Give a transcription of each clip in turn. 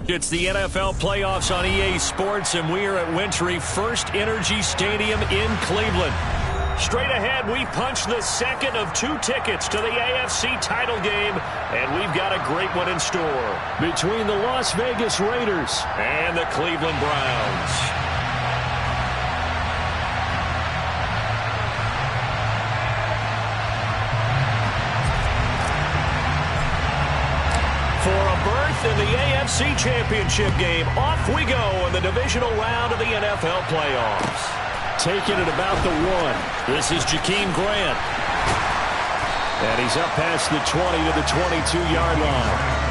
It's the NFL playoffs on EA Sports, and we are at Wintry First Energy Stadium in Cleveland. Straight ahead, we punch the second of 2 tickets to the AFC title game, and we've got a great one in store between the Las Vegas Raiders and the Cleveland Browns. For a berth in the AFC Championship game, off we go in the divisional round of the NFL playoffs. Taking it about the 1. This is Jakeem Grant. And he's up past the 20 to the 22-yard line.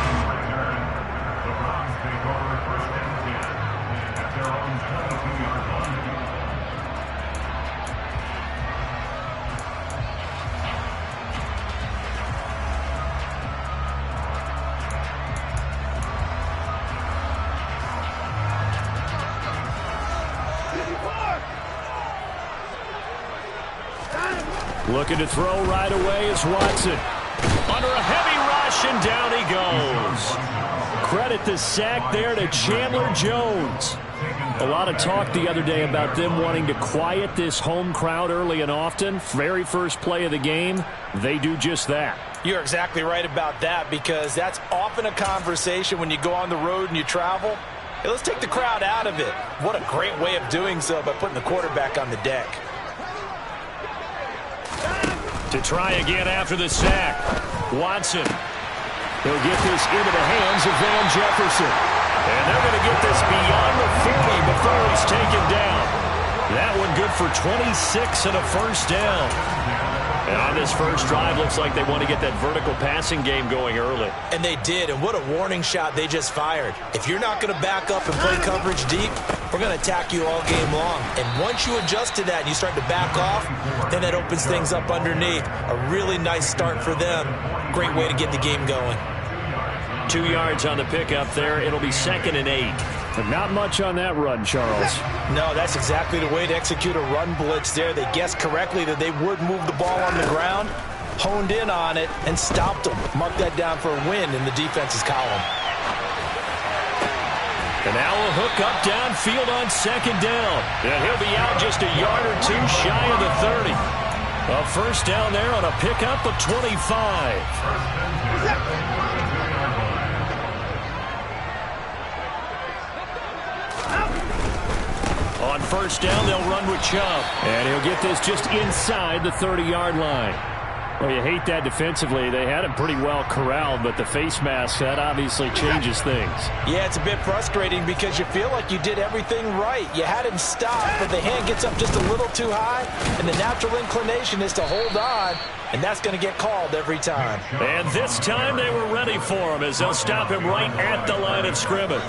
Looking to throw right away is Watson. Under a heavy rush, and down he goes. Credit the sack there to Chandler Jones. A lot of talk the other day about them wanting to quiet this home crowd early and often. Very first play of the game, they do just that. You're exactly right about that, because that's often a conversation when you go on the road and you travel. Hey, let's take the crowd out of it. What a great way of doing so by putting the quarterback on the deck. To try again after the sack, Watson. He'll get this into the hands of Van Jefferson. And they're going to get this beyond the 40 before he's taken down. That one good for 26 and a first down. And on this first drive, looks like they want to get that vertical passing game going early. And they did, and what a warning shot they just fired. If you're not going to back up and play coverage deep, we're going to attack you all game long. And once you adjust to that and you start to back off, then that opens things up underneath. A really nice start for them. Great way to get the game going. 2 yards on the pickup there. It'll be 2nd and 8. But not much on that run, Charles. No, that's exactly the way to execute a run blitz there. They guessed correctly that they would move the ball on the ground, honed in on it, and stopped them. Mark that down for a win in the defense's column. And now a hook up downfield on 2nd down. And he'll be out just a yard or 2 shy of the 30. A first down there on a pickup of 25. On first down, they'll run with Chubb. And he'll get this just inside the 30-yard line. Well, you hate that defensively. They had him pretty well corralled, but the face mask, that obviously changes things. Yeah, it's a bit frustrating because you feel like you did everything right. You had him stopped, but the hand gets up just a little too high, and the natural inclination is to hold on, and that's going to get called every time. And this time they were ready for him as they'll stop him right at the line of scrimmage.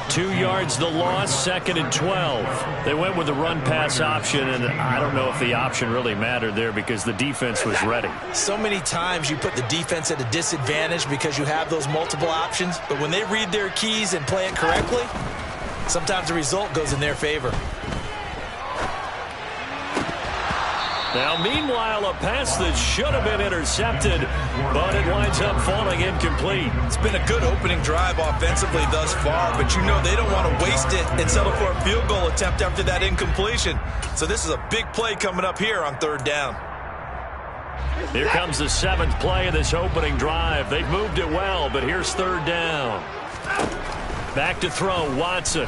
2 yards the loss, 2nd and 12. They went with the run-pass option, and I don't know if the option really mattered there because the defense was ready. So many times you put the defense at a disadvantage because you have those multiple options, but when they read their keys and play it correctly, sometimes the result goes in their favor. Now, meanwhile, a pass that should have been intercepted, but it winds up falling incomplete. It's been a good opening drive offensively thus far, but you know they don't want to waste it and settle for a field goal attempt after that incompletion. So this is a big play coming up here on 3rd down. Here comes the 7th play of this opening drive. They've moved it well, but here's 3rd down. Back to throw, Watson.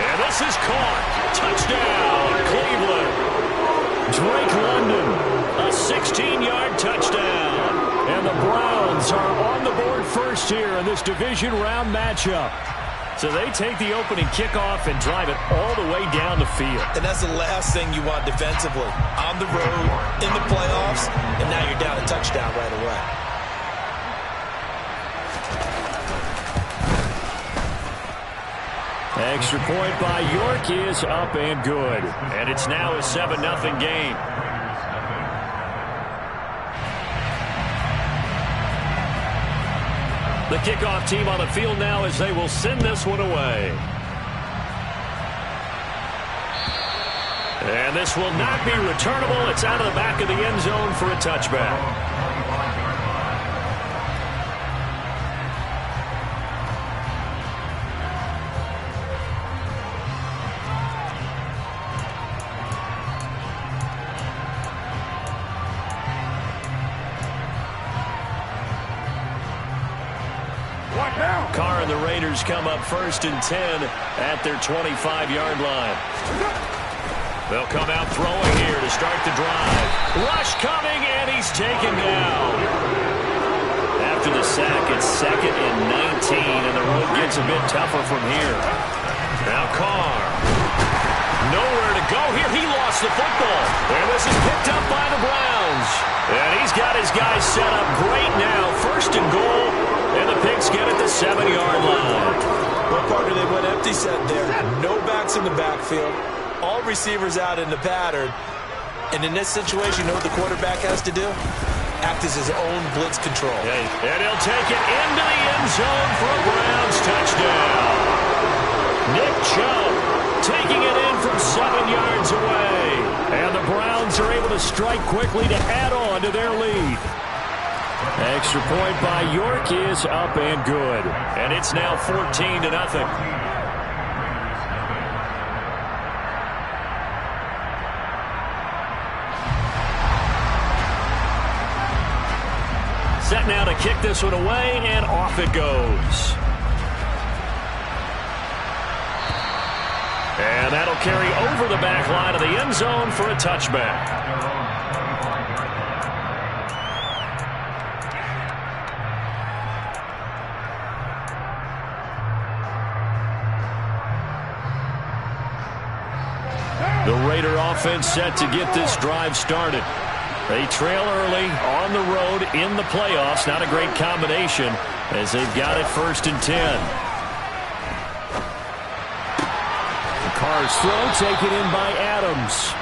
And this is caught. Touchdown, Cleveland. Drake London, a 16-yard touchdown. And the Browns are on the board first here in this division round matchup. So they take the opening kickoff and drive it all the way down the field. And that's the last thing you want defensively. On the road, in the playoffs, and now you're down a touchdown right away. Extra point by York is up and good. And it's now a 7-0 game. The kickoff team on the field now as they will send this one away. And this will not be returnable. It's out of the back of the end zone for a touchback. Carr and the Raiders come up 1st and 10 at their 25-yard line. They'll come out throwing here to start the drive. Rush coming, and he's taken down. After the sack, it's 2nd and 19, and the road gets a bit tougher from here. Now Carr. Nowhere to go here. He lost the football. And this is picked up by the Browns. And he's got his guys set up great now. 1st and goal. And the Pigs get at the 7-yard line. What partner they went empty set there. No backs in the backfield. All receivers out in the pattern. And in this situation, you know what the quarterback has to do? Act as his own blitz control. And he'll take it into the end zone for a Browns touchdown. Nick Chubb taking it in from 7 yards away. And the Browns are able to strike quickly to add on to their lead. Extra point by York is up and good. And it's now 14-0. Set now to kick this one away, and off it goes. And that'll carry over the back line of the end zone for a touchback. The Raider offense set to get this drive started. They trail early on the road in the playoffs. Not a great combination as they've got it 1st and 10. Carr's throw taken in by Adams.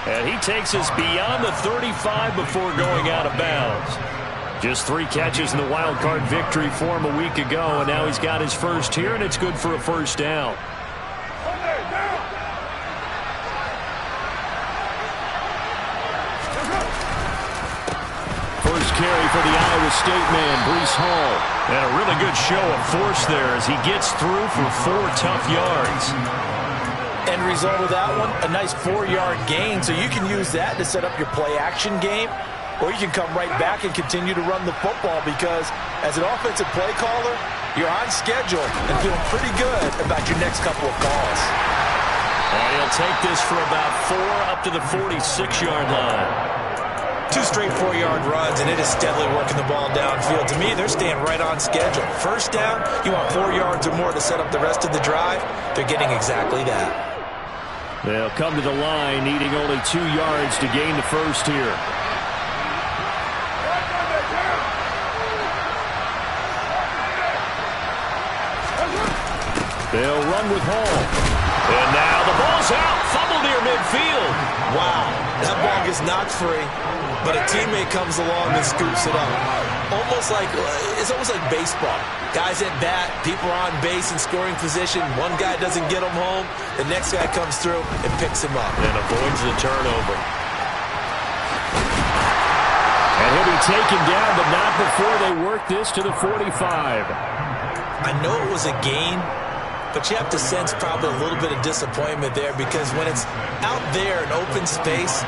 And he takes us beyond the 35 before going out of bounds. Just 3 catches in the wild card victory for him a week ago, and now he's got his first here, and it's good for a 1st down. Carry for the Iowa State man, Breece Hall. And a really good show of force there as he gets through for 4 tough yards. End result of that one, a nice 4-yard gain. So you can use that to set up your play-action game, or you can come right back and continue to run the football because as an offensive play caller, you're on schedule and feeling pretty good about your next couple of calls. And he'll take this for about 4 up to the 46-yard line. 2 straight 4-yard runs, and it is steadily working the ball downfield. To me, they're staying right on schedule. 1st down, you want 4 yards or more to set up the rest of the drive. They're getting exactly that. They'll come to the line, needing only 2 yards to gain the 1st here. They'll run with Hall. And now the ball's out. Fumble near midfield. Wow, that ball gets knocked free, but a teammate comes along and scoops it up. It's almost like baseball. Guys at bat, people are on base in scoring position. One guy doesn't get him home. The next guy comes through and picks him up. And avoids the turnover. And he'll be taken down, but not before they work this to the 45. I know it was a gain, but you have to sense probably a little bit of disappointment there because when it's out there in open space,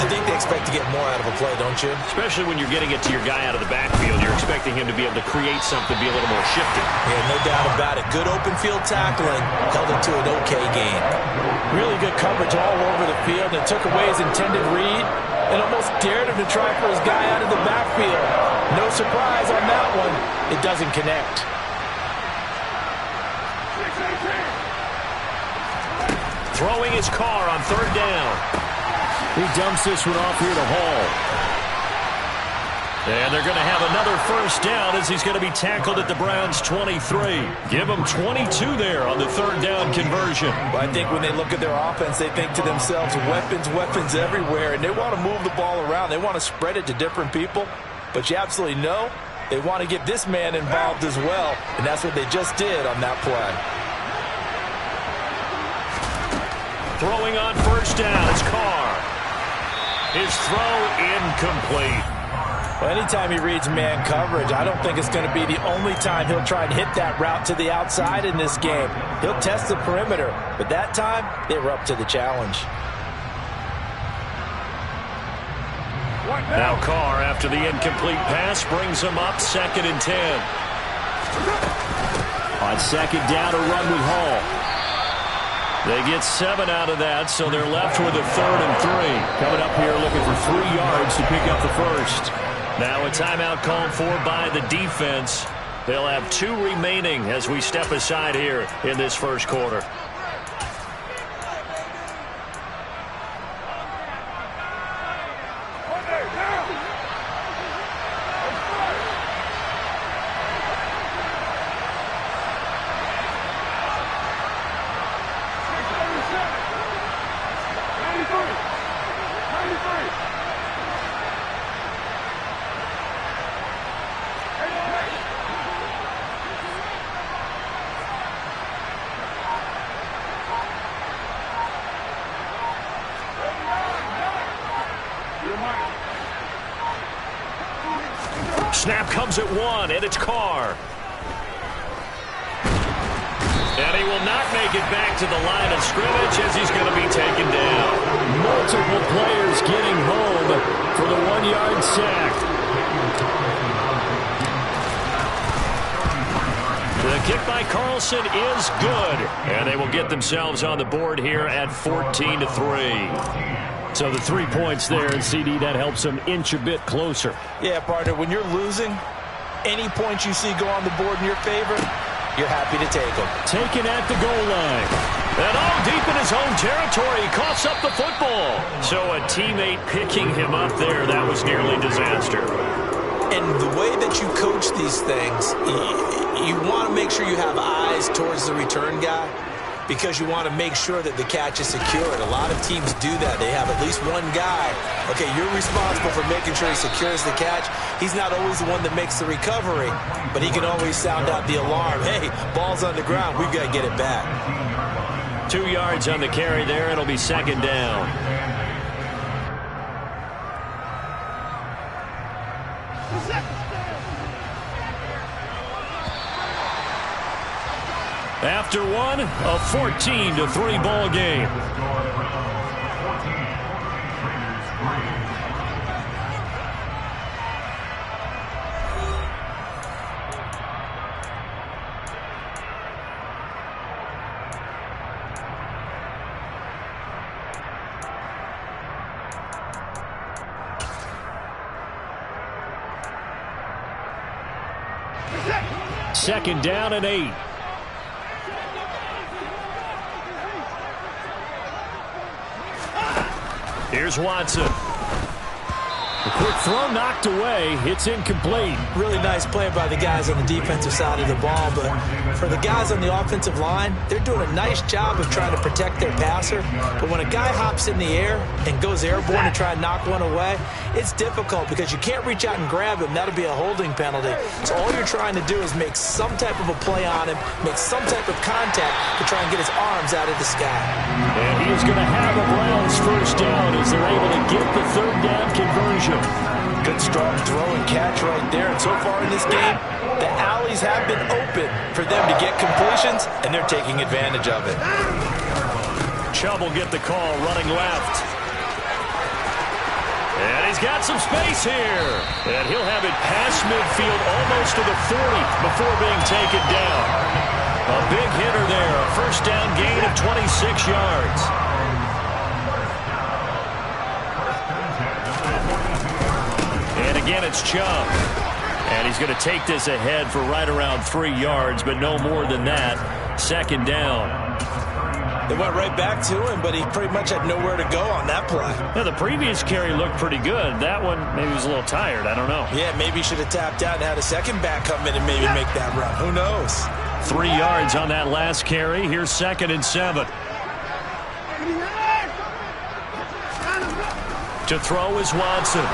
I think they expect to get more out of a play, don't you? Especially when you're getting it to your guy out of the backfield. You're expecting him to be able to create something, be a little more shifty. Yeah, no doubt about it. Good open field tackling held it to an okay gain. Really good coverage all over the field and took away his intended read and almost dared him to try for his guy out of the backfield. No surprise on that one. It doesn't connect. Throwing his Carr on 3rd down. He dumps this one off here to Hall. And they're going to have another 1st down as he's going to be tackled at the Browns' 23. Give them 22 there on the 3rd down conversion. Well, I think when they look at their offense, they think to themselves, weapons everywhere, and they want to move the ball around. They want to spread it to different people, but you absolutely know they want to get this man involved as well, and that's what they just did on that play. Throwing on 1st down, it's Carr. His throw incomplete. Well, anytime he reads man coverage, I don't think it's going to be the only time he'll try and hit that route to the outside in this game. He'll test the perimeter, but that time, they were up to the challenge. Now Carr, after the incomplete pass, brings him up 2nd and 10. On second down, a run with Hall. They get 7 out of that, so they're left with a 3rd and 3. Coming up here looking for 3 yards to pick up the first. Now a timeout called for by the defense. They'll have 2 remaining as we step aside here in this first quarter. Snap comes at 1, and it's Carr. And he will not make it back to the line of scrimmage as he's going to be taken down. Multiple players getting home for the 1-yard sack. The kick by Carlson is good, and they will get themselves on the board here at 14-3. So the 3 points there, and CD, that helps them inch a bit closer. Yeah, partner, when you're losing, any points you see go on the board in your favor, you're happy to take them. Taken at the goal line. And all deep in his own territory, he coughs up the football. So a teammate picking him up there, that was nearly disaster. And the way that you coach these things, you want to make sure you have eyes towards the return guy, because you want to make sure that the catch is secured. A lot of teams do that. They have at least one guy. Okay, you're responsible for making sure he secures the catch. He's not always the one that makes the recovery, but he can always sound out the alarm. Hey, ball's on the ground. We've got to get it back. 2 yards on the carry there. It'll be second down. After one, a 14-3 ball game. Second down and 8. Here's Watson. A quick throw knocked away. It's incomplete. Really nice play by the guys on the defensive side of the ball, but for the guys on the offensive line, they're doing a nice job of trying to protect their passer. But when a guy hops in the air and goes airborne to try and knock one away, it's difficult because you can't reach out and grab him. That'll be a holding penalty. So all you're trying to do is make some type of a play on him, make some type of contact to try and get his arms out of the sky. And he's going to have a Browns first down as they're able to get the third down conversion. Good strong throw and catch right there. And so far in this game, the alleys have been open for them to get completions, and they're taking advantage of it. Chubb will get the call running left. And he's got some space here. And he'll have it past midfield almost to the 40 before being taken down. A big hitter there. A first down gain of 26 yards. And again, it's Chubb. And he's going to take this ahead for right around 3 yards, but no more than that. Second down. They went right back to him, but he pretty much had nowhere to go on that play. Yeah, the previous carry looked pretty good. That one, maybe he was a little tired. I don't know. Yeah, maybe he should have tapped out and had a second back come in and maybe make that run. Who knows? 3 yards on that last carry. Here's 2nd and 7. To throw is Watson.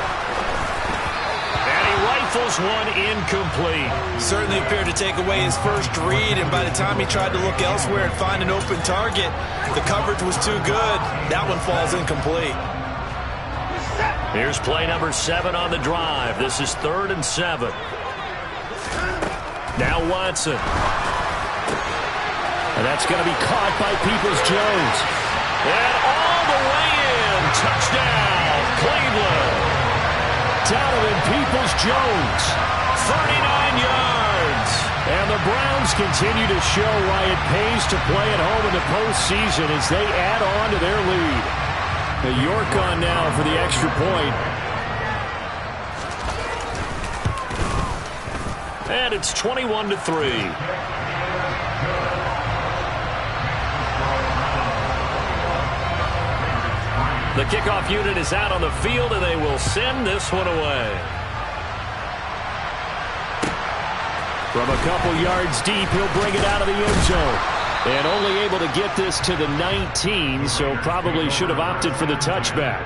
And he rifles one incomplete. Certainly appeared to take away his first read, and by the time he tried to look elsewhere and find an open target, the coverage was too good. That one falls incomplete. Here's play number 7 on the drive. This is 3rd and 7. Now Watson. And that's going to be caught by Peoples-Jones. And all the way in. Touchdown, Cleveland. Donovan Peoples-Jones. 39 yards. And the Browns continue to show why it pays to play at home in the postseason as they add on to their lead. The York on now for the extra point. And it's 21-3. The kickoff unit is out on the field, and they will send this one away. From a couple yards deep, he'll bring it out of the end zone. And only able to get this to the 19, so probably should have opted for the touchback.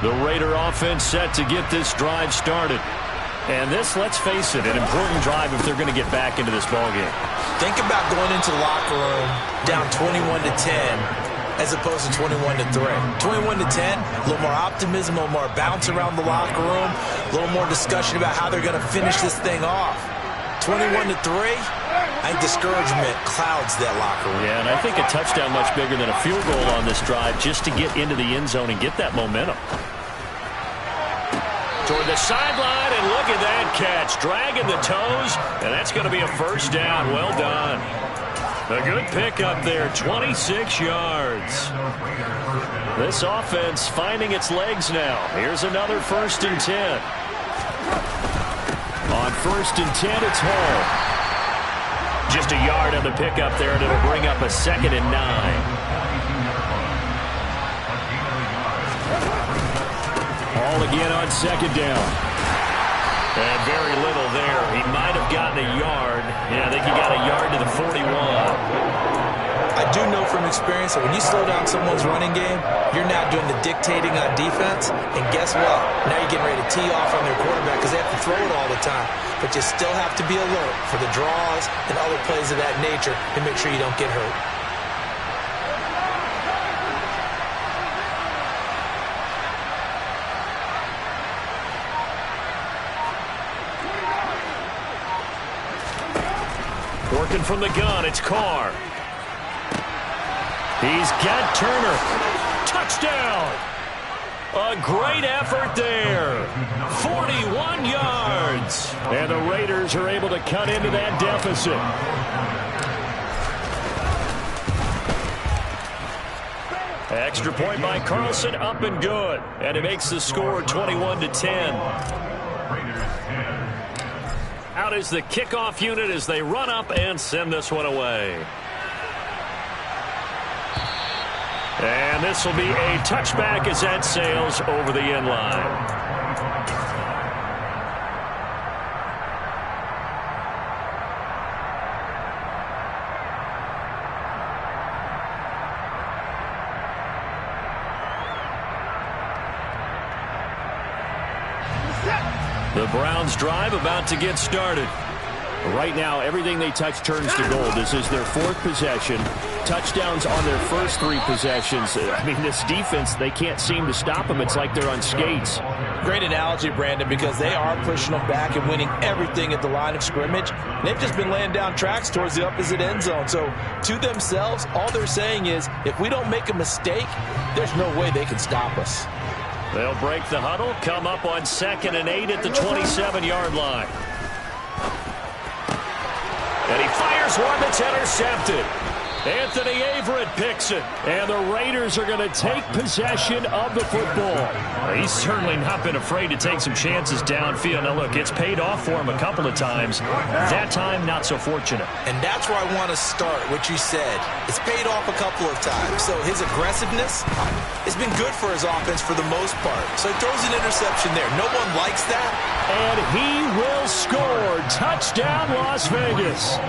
The Raider offense set to get this drive started. And this, let's face it, an important drive if they're going to get back into this ballgame. Think about going into the locker room down 21-10 as opposed to 21-3. 21-10, a little more optimism, a little more bounce around the locker room, a little more discussion about how they're going to finish this thing off. 21-3, I think discouragement clouds that locker room. Yeah, and I think a touchdown much bigger than a field goal on this drive just to get into the end zone and get that momentum. Toward the sideline, and look at that catch. Dragging the toes, and that's going to be a first down. Well done. A good pickup there, 26 yards. This offense finding its legs now. Here's another 1st and 10. On 1st and 10, it's Hall. Just a yard on the pickup there, and it'll bring up a 2nd and 9. All again on 2nd down. And very little there. He might have gotten a yard. Yeah, I think he got a yard to the 41. I do know from experience that when you slow down someone's running game, you're now doing the dictating on defense. And guess what? Now you're getting ready to tee off on their quarterback because they have to throw it all the time. But you still have to be alert for the draws and other plays of that nature to make sure you don't get hurt. Working from the gun, it's Carr. He's got Turner. Touchdown! A great effort there. 41 yards. And the Raiders are able to cut into that deficit. Extra point by Carlson, up and good. And it makes the score 21-10. Out is the kickoff unit as they run up and send this one away. And this will be a touchback as that sails over the end line. The Browns drive about to get started. Right now, everything they touch turns to gold. This is their 4th possession. Touchdowns on their first 3 possessions. I mean, this defense, they can't seem to stop them. It's like they're on skates. Great analogy, Brandon, because they are pushing them back and winning everything at the line of scrimmage. They've just been laying down tracks towards the opposite end zone. So, to themselves, all they're saying is, if we don't make a mistake, there's no way they can stop us. They'll break the huddle, come up on 2nd and 8 at the 27-yard line. And he fires one that's intercepted. Anthony Averett picks it. And the Raiders are going to take possession of the football. He's certainly not been afraid to take some chances downfield. Now, look, it's paid off for him a couple of times. That time, not so fortunate. And that's where I want to start, what you said. It's paid off a couple of times. So his aggressiveness has been good for his offense for the most part. So he throws an interception there. No one likes that. And he will score. Touchdown, Las Vegas.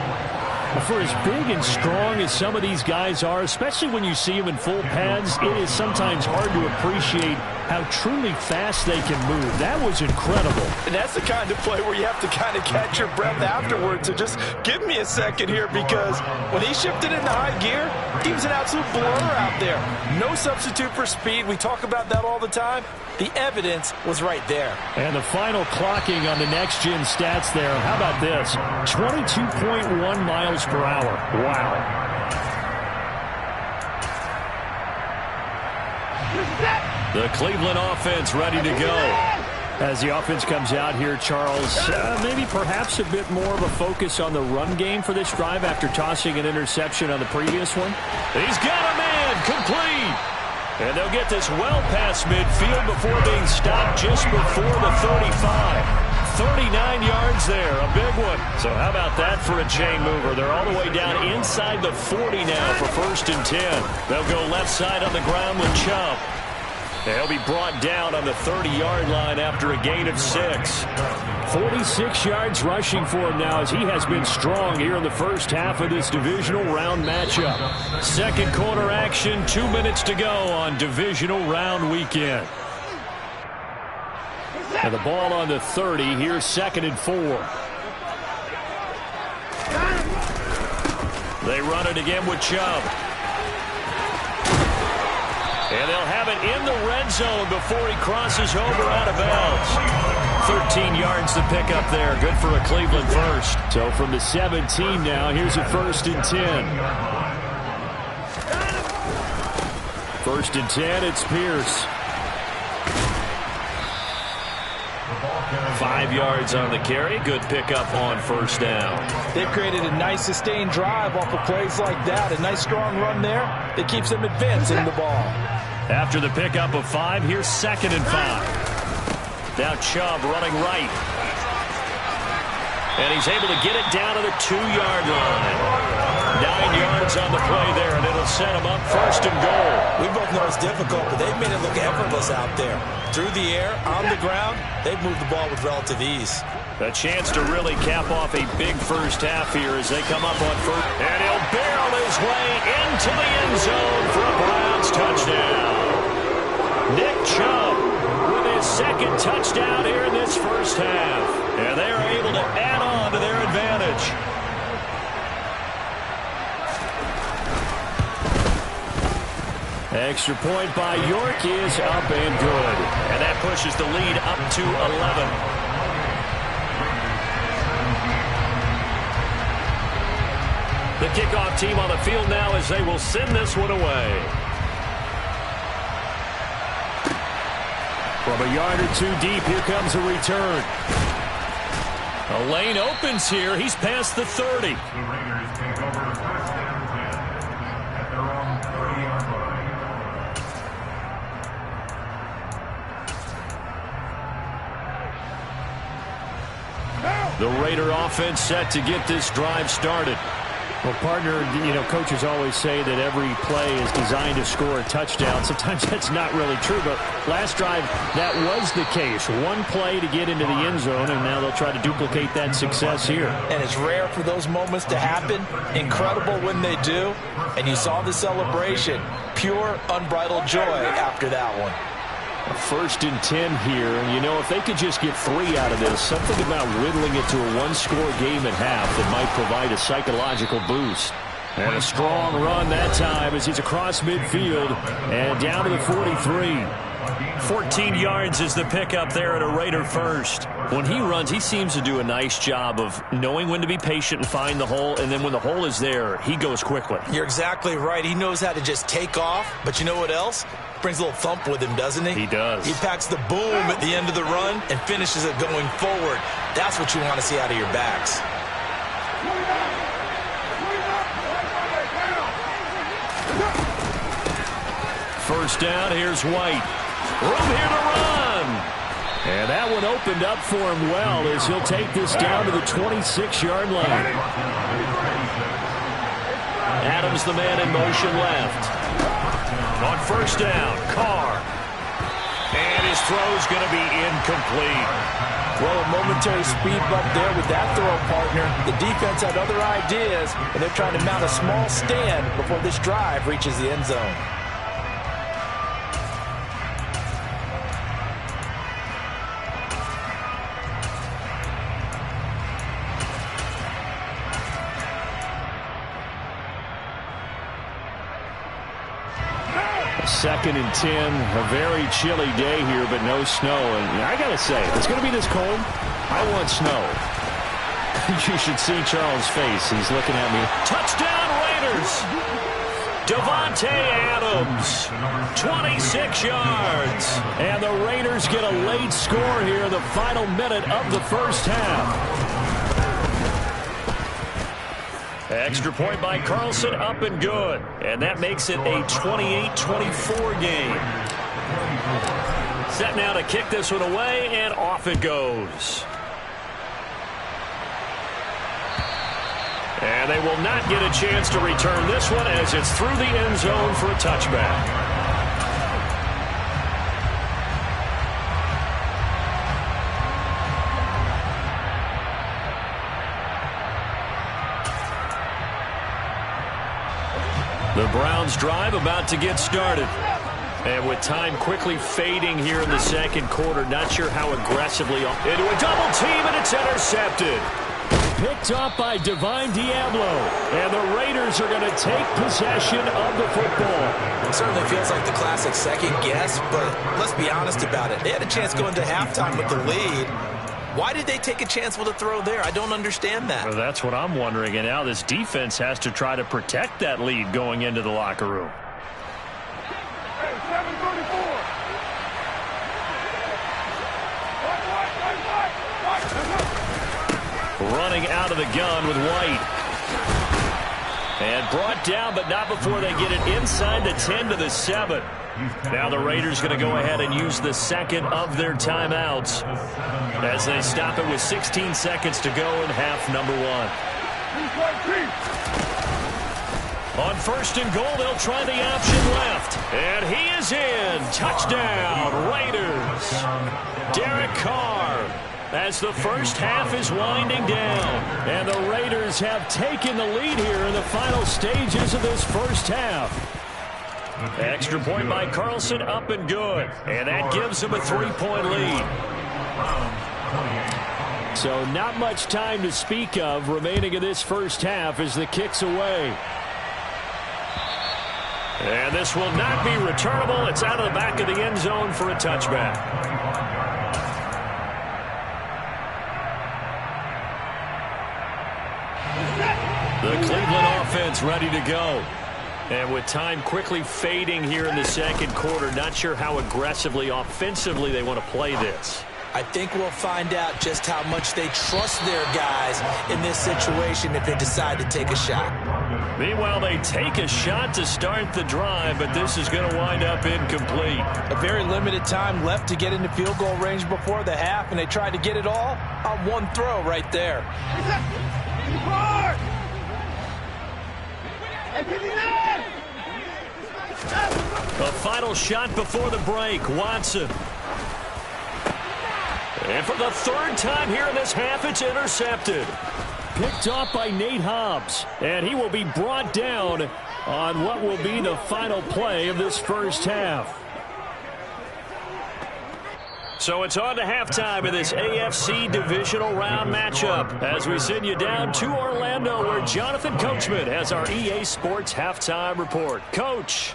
For as big and strong as some of these guys are, especially when you see them in full pads, it is sometimes hard to appreciate how truly fast they can move. That was incredible. And that's the kind of play where you have to kind of catch your breath afterwards. So just give me a second here, because when he shifted into high gear, he was an absolute blur out there. No substitute for speed. We talk about that all the time. The evidence was right there. And the final clocking on the next-gen stats there. How about this? 22.1 miles per hour. Wow. The Cleveland offense ready to go. As the offense comes out here, Charles, maybe perhaps a bit more of a focus on the run game for this drive after tossing an interception on the previous one. He's got a man, complete. And they'll get this well past midfield before being stopped just before the 35. 39 yards there, a big one. So how about that for a chain mover? They're all the way down inside the 40 now for 1st and 10. They'll go left side on the ground with Chubb. They'll be brought down on the 30-yard line after a gain of 6. 46 yards rushing for him now as he has been strong here in the first half of this divisional round matchup. Second quarter action, 2 minutes to go on divisional round weekend. And the ball on the 30. Here's 2nd and 4. They run it again with Chubb. And they'll have it in the red zone before he crosses over out of bounds. 13 yards to pick up there. Good for a Cleveland first. So from the 17 now, here's a 1st and 10. 1st and 10, it's Pierce. 5 yards on the carry. Good pickup on 1st down. They've created a nice sustained drive off of plays like that. A nice strong run there that keeps them advancing the ball. After the pickup of 5, here's 2nd and 5. Now Chubb running right. And he's able to get it down to the 2-yard line. 9 yards on the play there, and it'll set him up 1st and goal. We both know it's difficult, but they've made it look effortless out there. Through the air, on the ground, they've moved the ball with relative ease. A chance to really cap off a big first half here as they come up on 1st. And he'll barrel his way into the end zone for a Browns touchdown. Nick Chubb with his 2nd touchdown here in this first half. And they are able to add on to their advantage. Extra point by York is up and good. And that pushes the lead up to 11. The kickoff team on the field now as they will send this one away. From a yard or 2 deep, here comes a return. A lane opens here. He's past the 30. The Raider offense set to get this drive started. Well, partner, coaches always say that every play is designed to score a touchdown. Sometimes that's not really true, but last drive, that was the case. One play to get into the end zone, and now they'll try to duplicate that success here. And it's rare for those moments to happen. Incredible when they do. And you saw the celebration. Pure, unbridled joy after that one. 1st and 10 here, and if they could just get 3 out of this, something about whittling it to a 1-score game at half that might provide a psychological boost. And a strong run that time as he's across midfield and down to the 43. 14 yards is the pickup there at a Raider first. When he runs, he seems to do a nice job of knowing when to be patient and find the hole, and then when the hole is there, he goes quickly. You're exactly right. He knows how to just take off, but you know what else? Brings a little thump with him, doesn't he? He does. He packs the boom at the end of the run and finishes it going forward. That's what you want to see out of your backs. First down, here's White. Room here to run. And that one opened up for him well as he'll take this down to the 26-yard line. Adams, the man in motion left. On first down, Carr. And his throw's going to be incomplete. Well, a momentary speed bump there with that throw, partner. The defense had other ideas, and they're trying to mount a small stand before this drive reaches the end zone. Second and 10, a very chilly day here, but no snow. And I got to say, if it's going to be this cold, I want snow. You should see Charles' face. He's looking at me. Touchdown, Raiders! Devontae Adams, 26 yards. And the Raiders get a late score here in the final minute of the first half. Extra point by Carlson, up and good. And that makes it a 28-24 game. Set now to kick this one away, and off it goes. And they will not get a chance to return this one as it's through the end zone for a touchback. The Browns drive about to get started. And with time quickly fading here in the second quarter, not sure how aggressively into a double team, and it's intercepted. Picked up by Divine Diablo. And the Raiders are going to take possession of the football. It certainly feels like the classic second guess, but let's be honest about it. They had a chance going to halftime with the lead. Why did they take a chance with a throw there? I don't understand that. Well, that's what I'm wondering. And now this defense has to try to protect that lead going into the locker room. Running out of the gun with White. And brought down, but not before they get it inside the 10 to the 7. Now the Raiders going to go ahead and use the second of their timeouts as they stop it with 16 seconds to go in half number 1. On first and goal, they'll try the option left. And he is in. Touchdown, Raiders. Derek Carr, as the first half is winding down. And the Raiders have taken the lead here in the final stages of this first half. Extra point by Carlson, up and good. And that gives them a 3-point lead. So not much time to speak of remaining in this first half as the kick's away. And this will not be returnable. It's out of the back of the end zone for a touchback. The Cleveland offense ready to go. And with time quickly fading here in the second quarter, not sure how aggressively, offensively they want to play this. I think we'll find out just how much they trust their guys in this situation if they decide to take a shot. Meanwhile, they take a shot to start the drive, but this is going to wind up incomplete. A very limited time left to get into field goal range before the half, and they tried to get it all on one throw right there. A final shot before the break. Watson. And for the third time here in this half, it's intercepted. Picked off by Nate Hobbs. And he will be brought down on what will be the final play of this first half. So it's on to halftime in this AFC divisional round matchup as we send you down to Orlando where Jonathan Coachman has our EA Sports halftime report. Coach.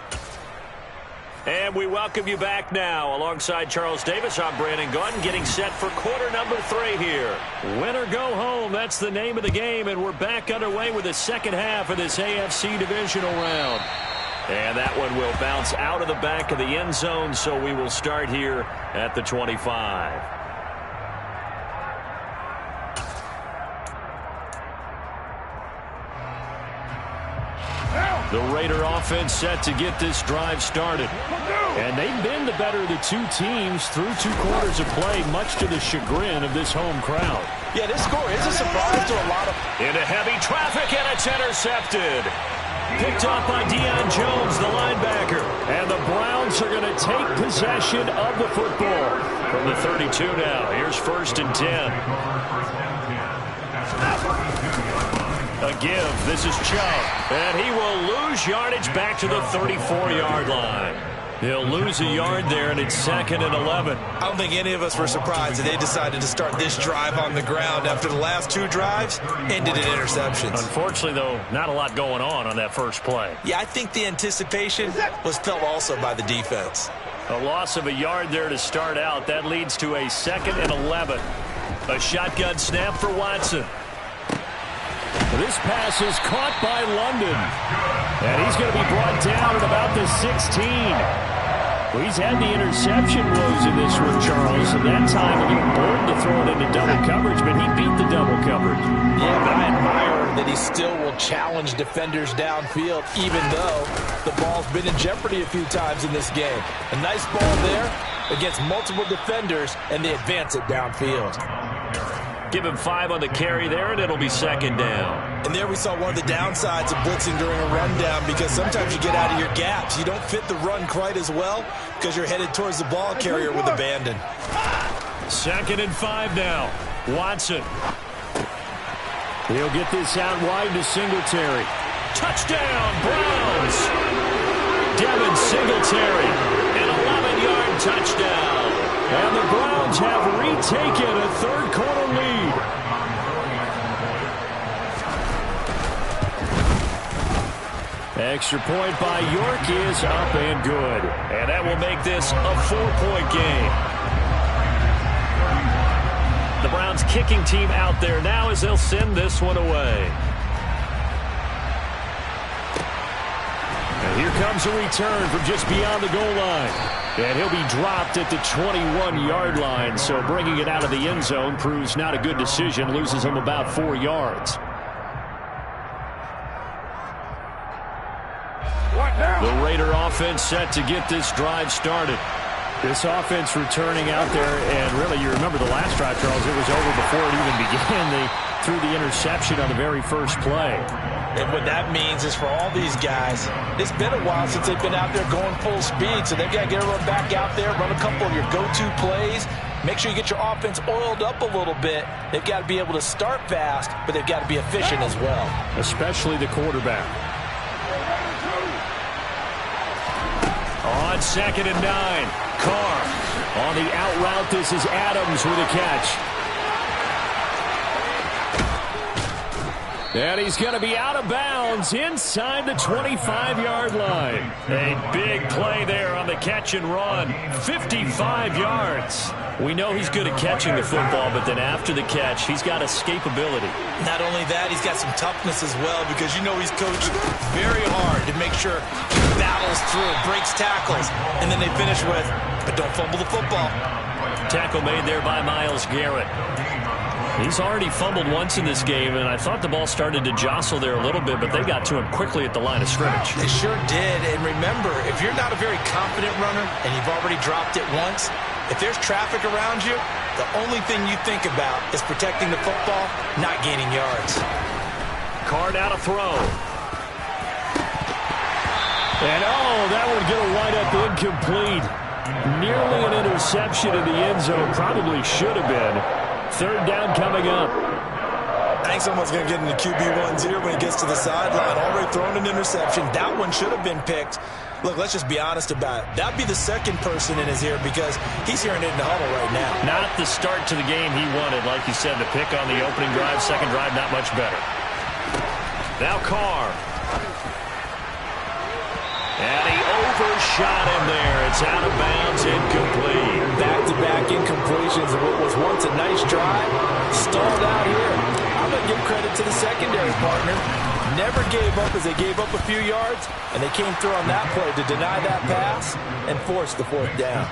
And we welcome you back now. Alongside Charles Davis, I'm Brandon Gunn, getting set for quarter number 3 here. Win or go home, that's the name of the game, and we're back underway with the second half of this AFC divisional round. And that one will bounce out of the back of the end zone, so we will start here at the 25. The Raider offense set to get this drive started. And they've been the better of the two teams through 2 quarters of play, much to the chagrin of this home crowd. Yeah, this score is a surprise to a lot of... Into heavy traffic, and it's intercepted. Picked off by Deion Jones, the linebacker. And the Browns are going to take possession of the football from the 32 now. Here's first and 10. A give. This is Chubb. And he will lose yardage back to the 34-yard line. He'll lose a yard there, and it's 2nd and 11. I don't think any of us were surprised that they decided to start this drive on the ground after the last 2 drives ended in interceptions. Unfortunately, though, not a lot going on that first play. Yeah, I think the anticipation was felt also by the defense. A loss of a yard there to start out. That leads to a 2nd and 11. A shotgun snap for Watson. This pass is caught by London. And he's going to be brought down at about the 16. Well, he's had the interception woes in this one, Charles. And that time a little bold to throw it into double coverage, but he beat the double coverage. Yeah, but I admire that he still will challenge defenders downfield, even though the ball's been in jeopardy a few times in this game. A nice ball there against multiple defenders, and they advance it downfield. Give him 5 on the carry there, and it'll be second down. And there we saw one of the downsides of blitzing during a rundown, because sometimes you get out of your gaps. You don't fit the run quite as well because you're headed towards the ball carrier with abandon. 2nd and 5 now. Watson. He'll get this out wide to Singletary. Touchdown, Browns! Devin Singletary, an 11-yard touchdown. And the Browns have retaken a third-quarter lead. Extra point by York is up and good. And that will make this a 4-point game. The Browns kicking team out there now as they'll send this one away. And here comes a return from just beyond the goal line. And he'll be dropped at the 21-yard line. So bringing it out of the end zone proves not a good decision. Loses him about 4 yards. The Raider offense set to get this drive started. This offense returning out there, and really, you remember the last drive, Charles, it was over before it even began. They threw the interception on the very first play. And what that means is for all these guys, it's been a while since they've been out there going full speed, so they've got to get everyone back out there, run a couple of your go-to plays, make sure you get your offense oiled up a little bit. They've got to be able to start fast, but they've got to be efficient as well. Especially the quarterback. On 2nd and 9, Carr. On the out route, this is Adams with a catch. And he's going to be out of bounds inside the 25-yard line. A big play there on the catch and run. 55 yards. We know he's good at catching the football, but then after the catch, he's got escapability. Not only that, he's got some toughness as well, because you know he's coached very hard to make sure he battles through, breaks tackles, and then they finish with, but don't fumble the football. Tackle made there by Myles Garrett. He's already fumbled once in this game, and I thought the ball started to jostle there a little bit, but they got to him quickly at the line of scrimmage. They sure did, and remember, if you're not a very confident runner and you've already dropped it once, if there's traffic around you, the only thing you think about is protecting the football, not gaining yards. Card out a throw. And that would get a wind up incomplete. Nearly an interception in the end zone. Probably should have been. 3rd down coming up. I think someone's going to get into QB1s here when he gets to the sideline. Already thrown an interception. That one should have been picked. Look, let's just be honest about it. That'd be the second person in his ear because he's hearing it in the huddle right now. Not the start to the game he wanted. Like you said, the pick on the opening drive, second drive, not much better. Now Carr. And he overshot him there. It's out of bounds, incomplete. Back-to-back incompletions of what was once a nice drive. Stalled out here. I'm going to give credit to the secondary partner. Never gave up as they gave up a few yards, and they came through on that play to deny that pass and force the 4th down.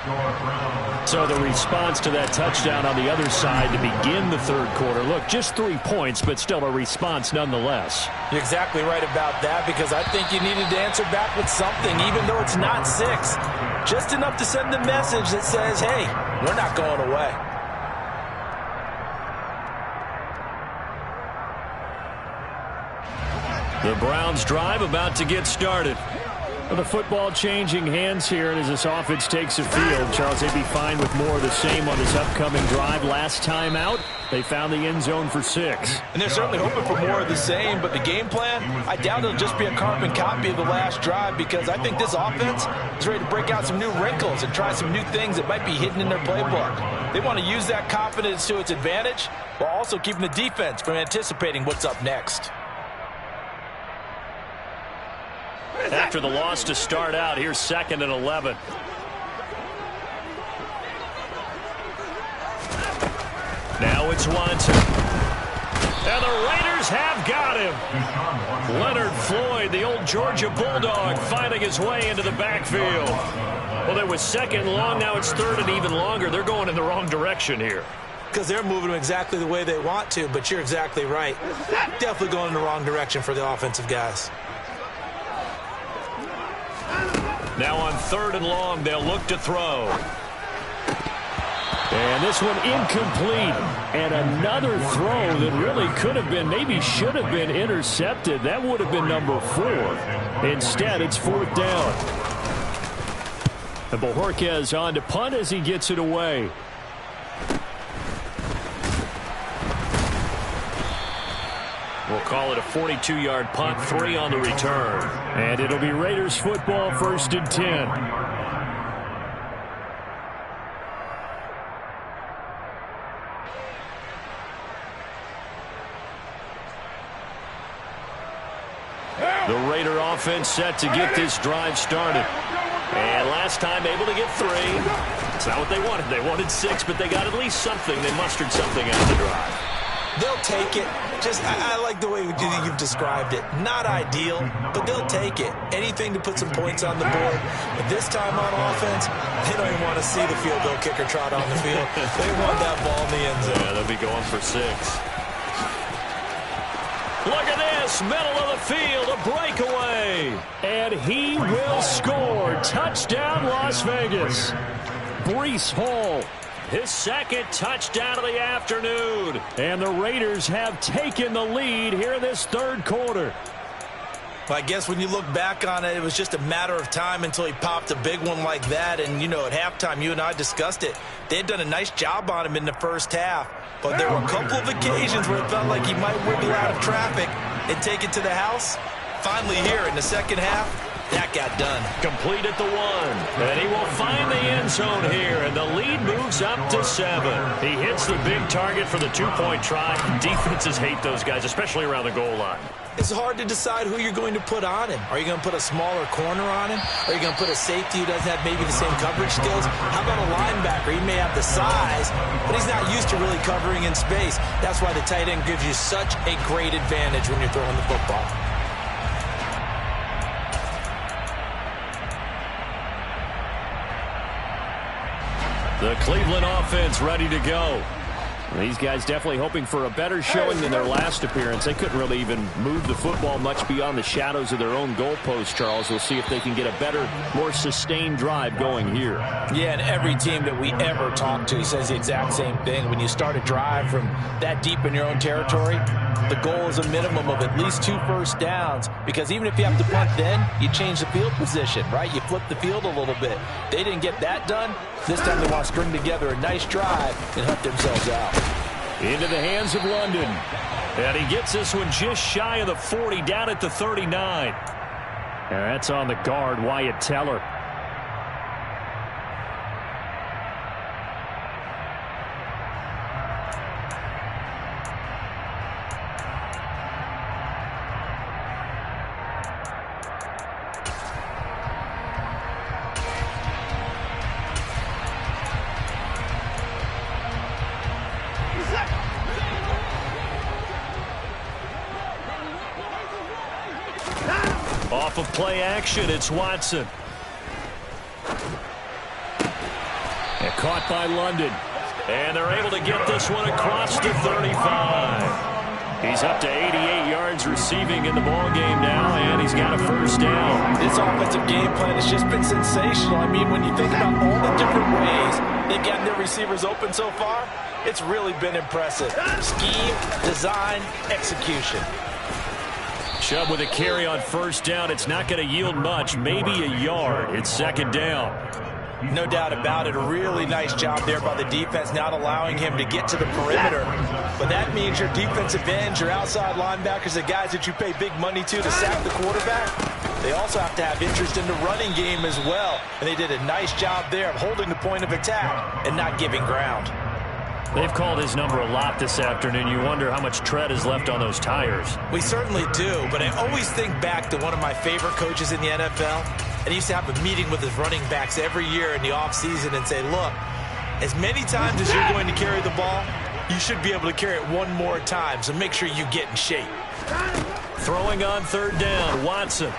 So the response to that touchdown on the other side to begin the third quarter. Look, just 3 points, but still a response nonetheless. You're exactly right about that, because I think you needed to answer back with something, even though it's not 6. Just enough to send the message that says, hey, we're not going away. The Browns drive about to get started. Well, the football changing hands here, and as this offense takes the field, Charles, they'd be fine with more of the same on this upcoming drive. Last time out, they found the end zone for 6. And they're certainly hoping for more of the same, but the game plan, I doubt it'll just be a carbon copy of the last drive, because I think this offense is ready to break out some new wrinkles and try some new things that might be hidden in their playbook. They want to use that confidence to its advantage while also keeping the defense from anticipating what's up next. After the loss to start out, here's 2nd and 11. Now it's Watson. And the Raiders have got him. Leonard Floyd, the old Georgia Bulldog, finding his way into the backfield. Well, there was second long. Now it's third and even longer. They're going in the wrong direction here. Because they're moving them exactly the way they want to, but you're exactly right. Definitely going in the wrong direction for the offensive guys. Now on third and long, they'll look to throw. And this one incomplete. And another throw that really could have been, maybe should have been intercepted. That would have been number 4. Instead, it's fourth down. And Bojorquez on to punt as he gets it away. We'll call it a 42-yard punt, 3 on the return. And it'll be Raiders football, 1st and 10. The Raider offense set to get this drive started. And last time able to get 3. It's not what they wanted. They wanted 6, but they got at least something. They mustered something out of the drive. They'll take it. I like the way you've described it. Not ideal, but they'll take it. Anything to put some points on the board. But this time on offense, they don't even want to see the field goal kicker trot on the field. They want that ball in the end zone. Yeah, they'll be going for 6. Look at this, middle of the field, a breakaway. And he will score. Touchdown, Las Vegas. Breece Hall, his second touchdown of the afternoon. And the Raiders have taken the lead here in this third quarter. Well, I guess when you look back on it, it was just a matter of time until he popped a big one like that. And, you know, at halftime, you and I discussed it. They had done a nice job on him in the first half. But there were a couple of occasions where it felt like he might wiggle out of traffic and take it to the house. Finally here in the second half, that got done. Complete at the 1. And he will find the end zone here. And the lead moves up to 7. He hits the big target for the 2-point try. Defenses hate those guys, especially around the goal line. It's hard to decide who you're going to put on him. Are you going to put a smaller corner on him? Are you going to put a safety who doesn't have maybe the same coverage skills? How about a linebacker? He may have the size, but he's not used to really covering in space. That's why the tight end gives you such a great advantage when you're throwing the football. The Cleveland offense ready to go. These guys definitely hoping for a better showing than their last appearance. They couldn't really even move the football much beyond the shadows of their own goalpost, Charles. We'll see if they can get a better, more sustained drive going here. Yeah, and every team that we ever talk to says the exact same thing. When you start a drive from that deep in your own territory, the goal is a minimum of at least 2 first downs, because even if you have to punt then, you change the field position, right? You flip the field a little bit. They didn't get that done. This time they want to string together a nice drive and hunt themselves out. Into the hands of London. And he gets this one just shy of the 40, down at the 39. And that's on the guard, Wyatt Teller. Off of play action, it's Watson. And caught by London. And they're able to get this one across the 35. He's up to 88 yards receiving in the ballgame now, and he's got a first down. This offensive game plan has just been sensational. I mean, when you think about all the different ways they've gotten their receivers open so far, it's really been impressive. Scheme, design, execution. Chubb with a carry on first down. It's not going to yield much, maybe a yard. It's second down. No doubt about it. A really nice job there by the defense, not allowing him to get to the perimeter. But that means your defensive ends, your outside linebackers, the guys that you pay big money to sack the quarterback, they also have to have interest in the running game as well. And they did a nice job there of holding the point of attack and not giving ground. They've called his number a lot this afternoon. You wonder how much tread is left on those tires. We certainly do, but I always think back to one of my favorite coaches in the NFL. And he used to have a meeting with his running backs every year in the offseason and say, look, as many times as you're going to carry the ball, you should be able to carry it one more time, so make sure you get in shape. Throwing on third down, Watson.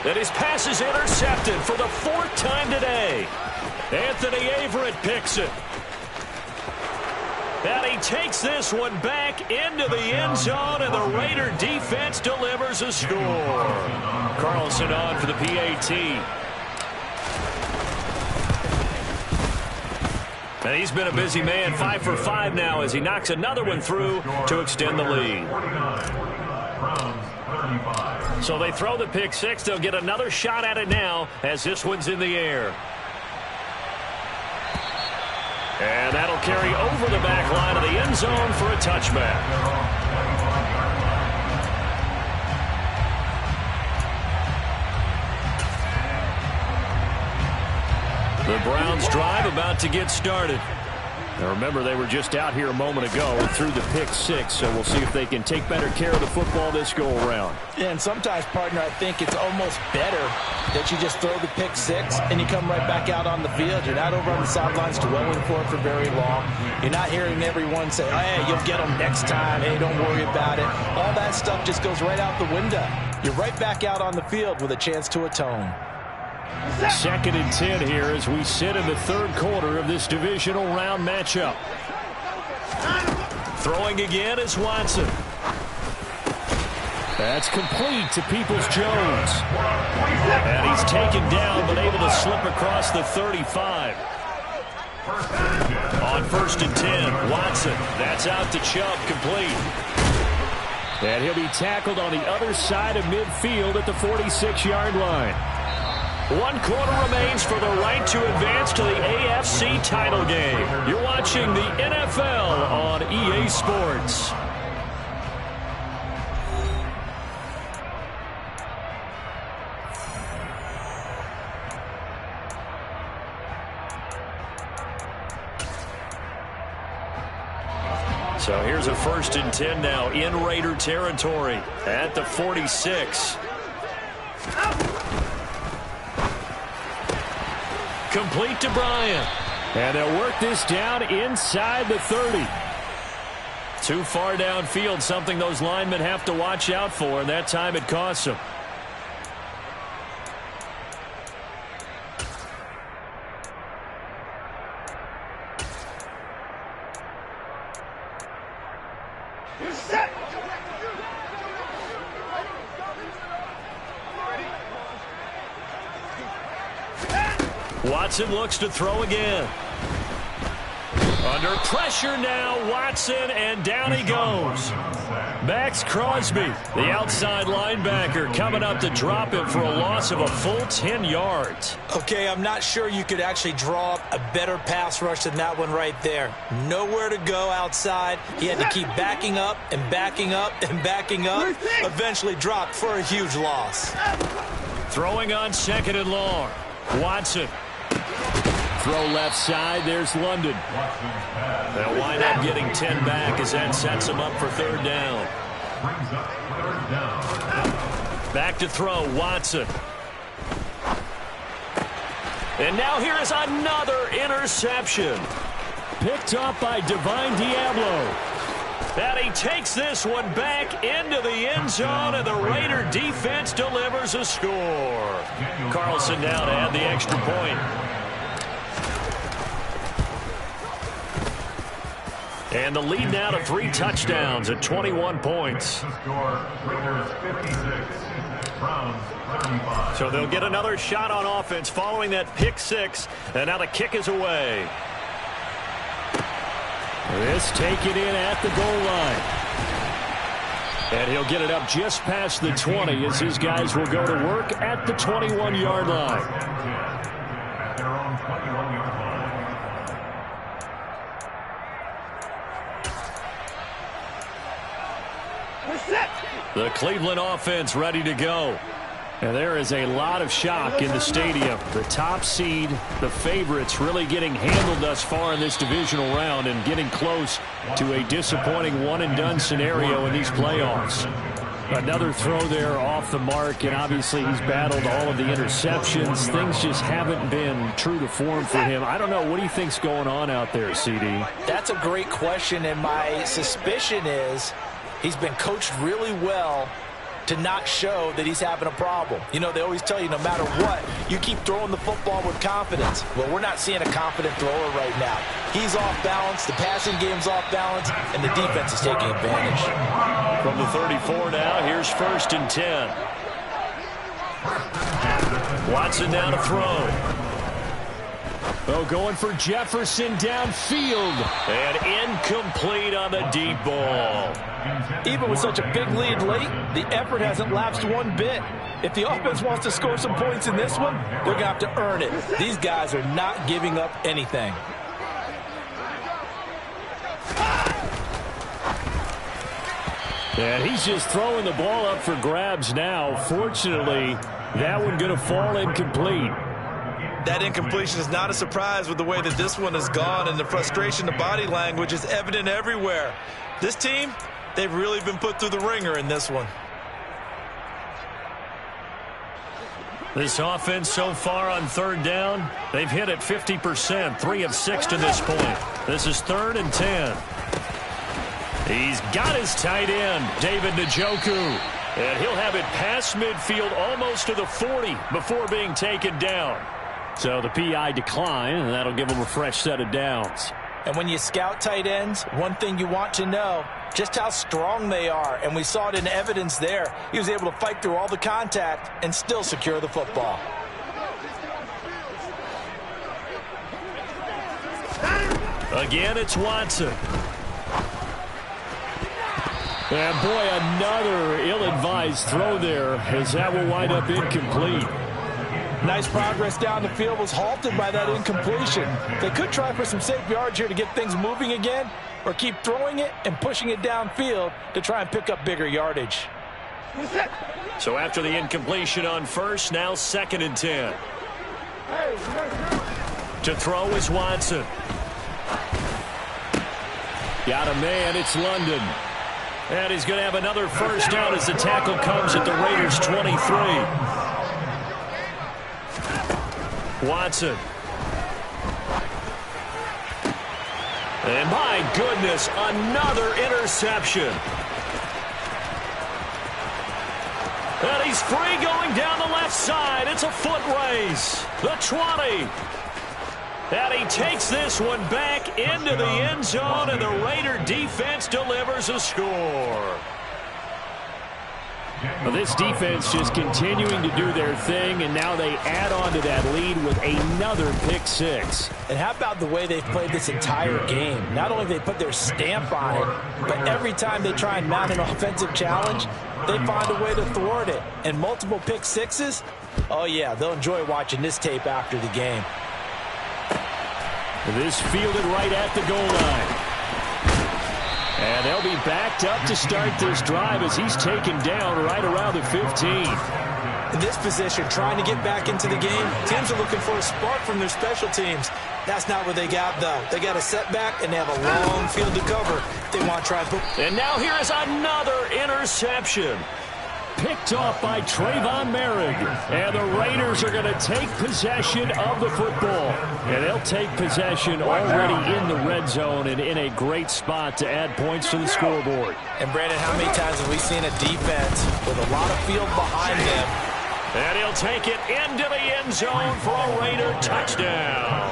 And his pass is intercepted for the 4th time today. Anthony Averett picks it. And he takes this one back into the end zone, and the Raider defense delivers a score. Carlson on for the PAT. And he's been a busy man, 5 for 5 now as he knocks another one through to extend the lead. So they throw the pick six. They'll get another shot at it now as this one's in the air. And that'll carry over the back line of the end zone for a touchback. The Browns drive about to get started. Now remember, they were just out here a moment ago and threw the pick six, so we'll see if they can take better care of the football this go-around. Yeah, and sometimes, partner, I think it's almost better that you just throw the pick six and you come right back out on the field. You're not over on the sidelines dwelling for it for very long. You're not hearing everyone say, hey, you'll get them next time. Hey, don't worry about it. All that stuff just goes right out the window. You're right back out on the field with a chance to atone. 2nd and 10 here as we sit in the 3rd quarter of this divisional round matchup. Throwing again is Watson. That's complete to Peoples-Jones. And he's taken down but able to slip across the 35. On 1st and 10, Watson. That's out to Chubb, complete. And he'll be tackled on the other side of midfield at the 46-yard line. 1 quarter remains for the right to advance to the AFC title game. You're watching the NFL on EA Sports. So here's a 1st and 10 now in Raider territory at the 46. Complete to Bryant. And they'll work this down inside the 30. Too far downfield, something those linemen have to watch out for, and that time it costs them. Watson looks to throw again. Under pressure now, Watson, and down he goes. Max Crosby, the outside linebacker, coming up to drop him for a loss of a full 10 yards. Okay, I'm not sure you could actually draw up a better pass rush than that one right there. Nowhere to go outside. He had to keep backing up and backing up and backing up. Eventually dropped for a huge loss. Throwing on 2nd and long. Watson. Throw left side. There's London. They'll wind up getting 10 back as that sets them up for 3rd down. Back to throw, Watson. And now here is another interception. Picked up by Divine Diablo. And he takes this one back into the end zone, and the Raider defense delivers a score. Carlson now to add the extra point. And the lead now to 3 touchdowns at 21 points. So they'll get another shot on offense following that pick six, and now the kick is away. This taken in at the goal line. And he'll get it up just past the 20 as his guys will go to work at the 21-yard line. The Cleveland offense ready to go. And there is a lot of shock in the stadium. The top seed, the favorites, really getting handled thus far in this divisional round and getting close to a disappointing one-and-done scenario in these playoffs. Another throw there off the mark, and obviously he's battled all of the interceptions. Things just haven't been true to form for him. I don't know. What do you think's going on out there, CD? That's a great question, and my suspicion is he's been coached really well to not show that he's having a problem. You know, they always tell you no matter what, you keep throwing the football with confidence. Well, we're not seeing a confident thrower right now. He's off balance, the passing game's off balance, and the defense is taking advantage. From the 34 now, here's 1st and 10. Watson now to throw. Oh, going for Jefferson downfield. And incomplete on the deep ball. Even with such a big lead late, the effort hasn't lapsed one bit. If the offense wants to score some points in this one, they're going to have to earn it. These guys are not giving up anything. And he's just throwing the ball up for grabs now. Fortunately, that one going to fall incomplete. That incompletion is not a surprise with the way that this one has gone, and the frustration, the body language is evident everywhere. This team, they've really been put through the ringer in this one. This offense so far on 3rd down, they've hit it 50%, 3 of 6 to this point. This is 3rd and 10. He's got his tight end, David Njoku. And he'll have it past midfield almost to the 40 before being taken down. So the PI decline, and that'll give him a fresh set of downs. And when you scout tight ends, one thing you want to know, just how strong they are. And we saw it in evidence there. He was able to fight through all the contact and still secure the football. Again, it's Watson. And boy, another ill-advised throw there, as that will wind up incomplete. Nice progress down the field, was halted by that incompletion. They could try for some safe yards here to get things moving again, or keep throwing it and pushing it downfield to try and pick up bigger yardage. So after the incompletion on 1st, now 2nd and 10. To throw is Watson. Got a man, it's London. And he's going to have another 1st down as the tackle comes at the Raiders' 23. Watson. And my goodness, another interception. And he's free going down the left side. It's a foot race. The 20. And he takes this one back into the end zone, and the Raider defense delivers a score. Well, this defense just continuing to do their thing, and now they add on to that lead with another pick 6. And how about the way they've played this entire game? Not only have they put their stamp on it, but every time they try and mount an offensive challenge, they find a way to thwart it. And multiple pick 6s, oh yeah, they'll enjoy watching this tape after the game. This fielded right at the goal line. And they'll be backed up to start this drive as he's taken down right around the 15. In this position, trying to get back into the game, teams are looking for a spark from their special teams. That's not what they got, though. They got a setback, and they have a long field to cover. They want to try and put... And now here is another interception. Picked off by Trayvon Merrick. And the Raiders are going to take possession of the football. And they'll take possession already in the red zone and in a great spot to add points to the scoreboard. And, Brandon, how many times have we seen a defense with a lot of field behind them? And he'll take it into the end zone for a Raider touchdown.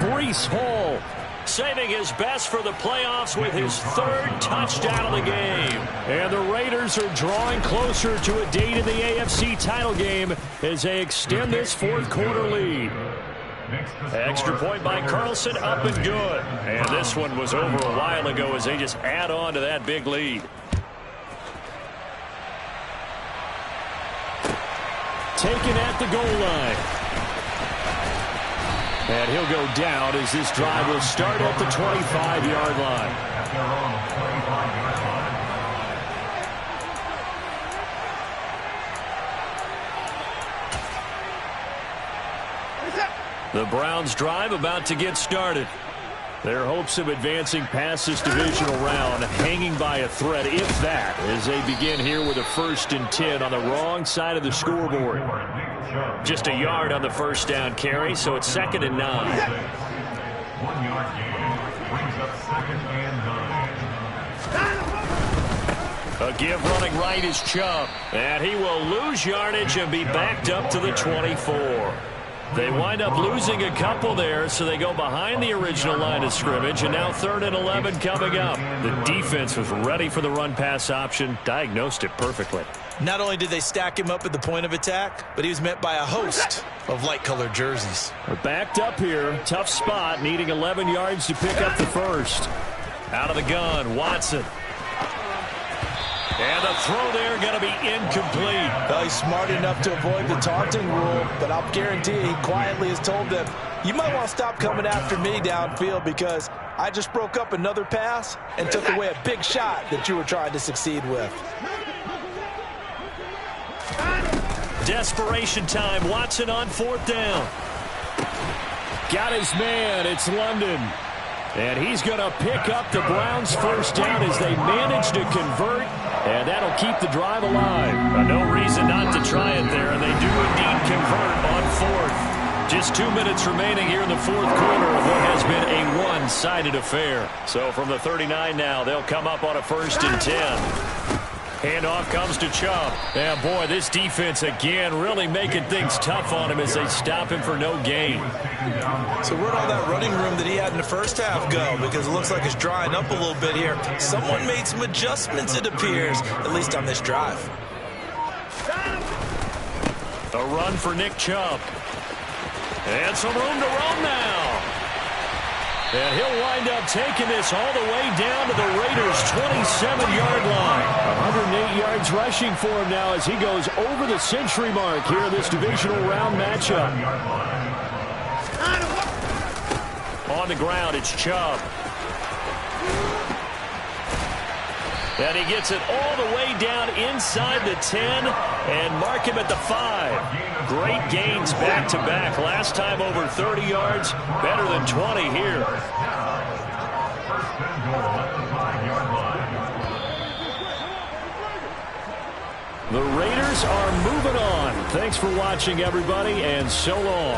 Breece Hall saving his best for the playoffs with his 3rd touchdown of the game. And the Raiders are drawing closer to a date in the AFC title game as they extend this 4th quarter lead. Extra point by Carlson, up and good. And this one was over a while ago as they just add on to that big lead. Taken at the goal line. And he'll go down as this drive will start at the 25-yard line. The Browns drive about to get started. Their hopes of advancing past this divisional round hanging by a thread, if that, as they begin here with a 1st and 10 on the wrong side of the scoreboard. Just a yard on the first down carry, so it's 2nd and 9. 1 yard gain brings up 2nd and 9. A give running right is Chubb, and he will lose yardage and be backed up to the 24. They wind up losing a couple there, so they go behind the original line of scrimmage, and now 3rd and 11 coming up. The defense was ready for the run-pass option, diagnosed it perfectly. Not only did they stack him up at the point of attack, but he was met by a host of light-colored jerseys. We're backed up here. Tough spot, needing 11 yards to pick up the first. Out of the gun, Watson. And the throw there going to be incomplete. Well, he's smart enough to avoid the taunting rule, but I'll guarantee he quietly has told them, you might want to stop coming after me downfield because I just broke up another pass and took away a big shot that you were trying to succeed with. Desperation time. Watson on 4th down. Got his man. It's London. And he's going to pick up the Browns' first down as they manage to convert, and that'll keep the drive alive. No reason not to try it there, and they do indeed convert on 4th. Just 2 minutes remaining here in the 4th quarter of what has been a one-sided affair. So from the 39 now, they'll come up on a 1st and 10. Handoff comes to Chubb. And, boy, this defense, again, really making things tough on him as they stop him for no gain. So where'd all that running room that he had in the first half go? Because it looks like it's drying up a little bit here. Someone made some adjustments, it appears, at least on this drive. A run for Nick Chubb. And some room to roam now. And he'll wind up taking this all the way down to the Raiders' 27-yard line. 108 yards rushing for him now as he goes over the century mark here in this divisional round matchup. On the ground, it's Chubb. And he gets it all the way down inside the 10 and mark him at the 5. Great gains back-to-back. Last time over 30 yards, better than 20 here. The Raiders are moving on. Thanks for watching, everybody, and so long.